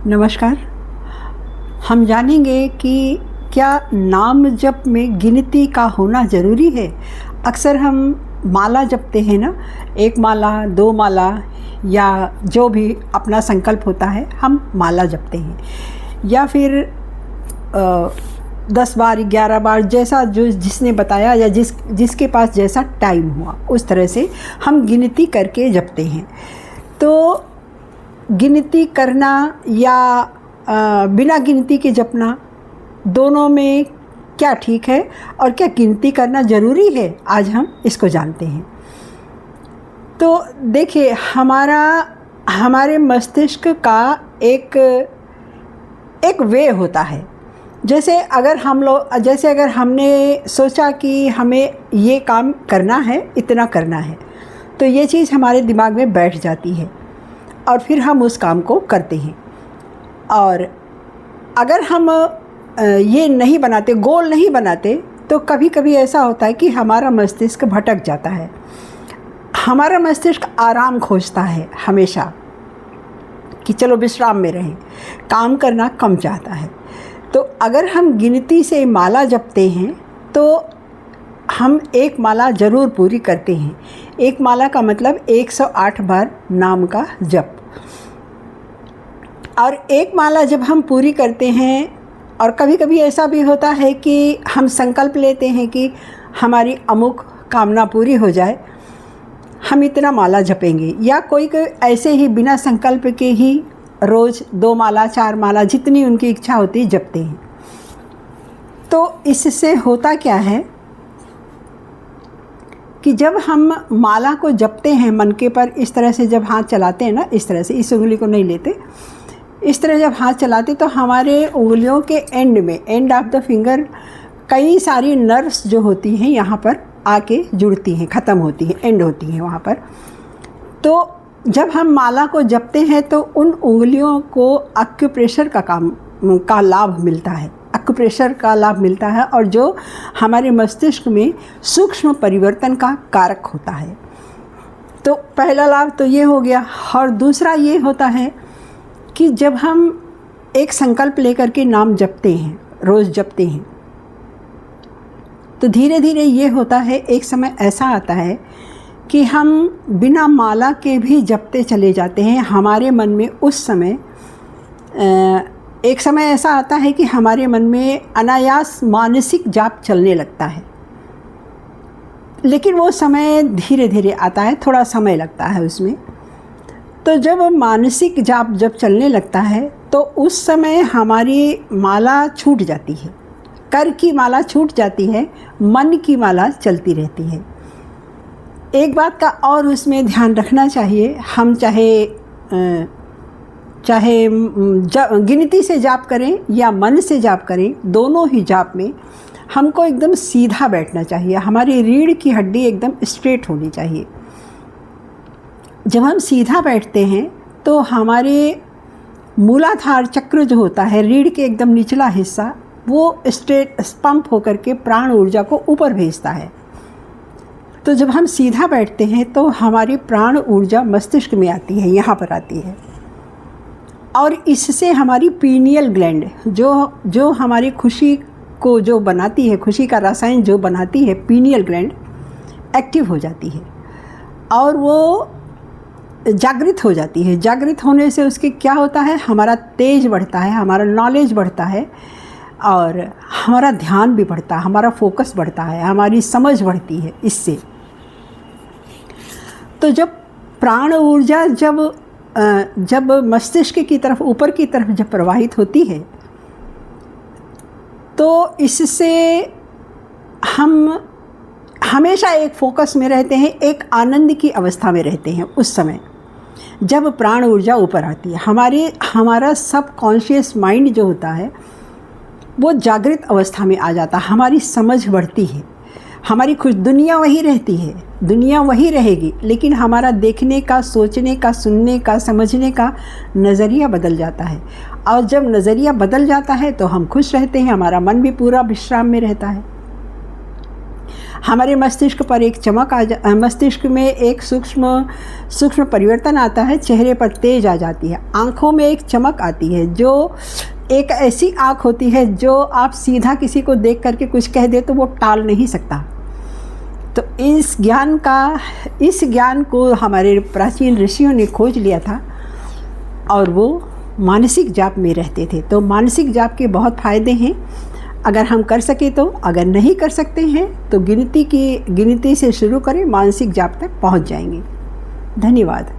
नमस्कार। हम जानेंगे कि क्या नाम जप में गिनती का होना ज़रूरी है। अक्सर हम माला जपते हैं ना, एक माला, दो माला या जो भी अपना संकल्प होता है हम माला जपते हैं, या फिर 10 बार 11 बार जैसा जो जिसने बताया या जिसके पास जैसा टाइम हुआ उस तरह से हम गिनती करके जपते हैं। तो गिनती करना या बिना गिनती के जपना, दोनों में क्या ठीक है और क्या गिनती करना ज़रूरी है, आज हम इसको जानते हैं। तो देखिए, हमारे मस्तिष्क का एक वे होता है। जैसे अगर हमने सोचा कि हमें ये काम करना है, इतना करना है, तो ये चीज़ हमारे दिमाग में बैठ जाती है और फिर हम उस काम को करते हैं। और अगर हम ये नहीं बनाते, गोल नहीं बनाते, तो कभी कभी ऐसा होता है कि हमारा मस्तिष्क भटक जाता है। हमारा मस्तिष्क आराम खोजता है हमेशा कि चलो विश्राम में रहें, काम करना कम चाहता है। तो अगर हम गिनती से माला जपते हैं तो हम एक माला ज़रूर पूरी करते हैं। एक माला का मतलब 108 बार नाम का जप। और एक माला जब हम पूरी करते हैं, और कभी कभी ऐसा भी होता है कि हम संकल्प लेते हैं कि हमारी अमुक कामना पूरी हो जाए, हम इतना माला जपेंगे, या कोई ऐसे ही बिना संकल्प के ही रोज़ 2 माला 4 माला जितनी उनकी इच्छा होती है जपते हैं। तो इससे होता क्या है कि जब हम माला को जपते हैं मन के पर, इस तरह से जब हाथ चलाते हैं ना, इस तरह से, इस उंगली को नहीं लेते, इस तरह जब हाथ चलाते तो हमारे उंगलियों के एंड में, एंड ऑफ द फिंगर, कई सारी नर्व्स जो होती हैं यहाँ पर आके जुड़ती हैं, ख़त्म होती हैं, एंड होती हैं वहाँ पर। तो जब हम माला को जपते हैं तो उन उंगलियों को एक्यूप्रेशर का लाभ मिलता है, एक्यूप्रेशर का लाभ मिलता है, और जो हमारे मस्तिष्क में सूक्ष्म परिवर्तन का कारक होता है। तो पहला लाभ तो ये हो गया। और दूसरा ये होता है कि जब हम एक संकल्प लेकर के नाम जपते हैं, रोज़ जपते हैं, तो धीरे धीरे ये होता है, एक समय ऐसा आता है कि हम बिना माला के भी जपते चले जाते हैं। हमारे मन में उस समय एक समय ऐसा आता है कि हमारे मन में अनायास मानसिक जाप चलने लगता है, लेकिन वो समय धीरे धीरे आता है, थोड़ा समय लगता है उसमें। तो जब मानसिक जाप जब चलने लगता है तो उस समय हमारी माला छूट जाती है, कर की माला छूट जाती है, मन की माला चलती रहती है। एक बात का और उसमें ध्यान रखना चाहिए, हम चाहे गिनती से जाप करें या मन से जाप करें, दोनों ही जाप में हमको एकदम सीधा बैठना चाहिए। हमारी रीढ़ की हड्डी एकदम स्ट्रेट होनी चाहिए। जब हम सीधा बैठते हैं तो हमारे मूलाधार चक्र जो होता है, रीढ़ के एकदम निचला हिस्सा, वो स्ट्रेट पंप होकर के प्राण ऊर्जा को ऊपर भेजता है। तो जब हम सीधा बैठते हैं तो हमारी प्राण ऊर्जा मस्तिष्क में आती है, यहाँ पर आती है, और इससे हमारी पीनियल ग्लैंड जो हमारी खुशी को जो बनाती है, खुशी का रसायन जो बनाती है, पीनियल ग्लैंड एक्टिव हो जाती है और वो जागृत हो जाती है। जागृत होने से उसके क्या होता है, हमारा तेज बढ़ता है, हमारा नॉलेज बढ़ता है, और हमारा ध्यान भी बढ़ता है, हमारा फोकस बढ़ता है, हमारी समझ बढ़ती है इससे। तो जब प्राण ऊर्जा जब मस्तिष्क की तरफ, ऊपर की तरफ जब प्रवाहित होती है, तो इससे हम हमेशा एक फोकस में रहते हैं, एक आनंद की अवस्था में रहते हैं। उस समय जब प्राण ऊर्जा ऊपर आती है, हमारा सबकॉन्शियस माइंड जो होता है वो जागृत अवस्था में आ जाता है, हमारी समझ बढ़ती है, हमारी दुनिया वही रहती है, दुनिया वही रहेगी, लेकिन हमारा देखने का, सोचने का, सुनने का, समझने का नज़रिया बदल जाता है। और जब नज़रिया बदल जाता है तो हम खुश रहते हैं, हमारा मन भी पूरा विश्राम में रहता है। हमारे मस्तिष्क पर एक चमक मस्तिष्क में एक सूक्ष्म परिवर्तन आता है, चेहरे पर तेज आ जाती है, आँखों में एक चमक आती है, जो एक ऐसी आँख होती है जो आप सीधा किसी को देख करके कुछ कह दे तो वो टाल नहीं सकता। तो इस ज्ञान को हमारे प्राचीन ऋषियों ने खोज लिया था और वो मानसिक जाप में रहते थे। तो मानसिक जाप के बहुत फ़ायदे हैं अगर हम कर सके तो। अगर नहीं कर सकते हैं तो गिनती से शुरू करें, मानसिक जाप तक पहुंच जाएंगे। धन्यवाद।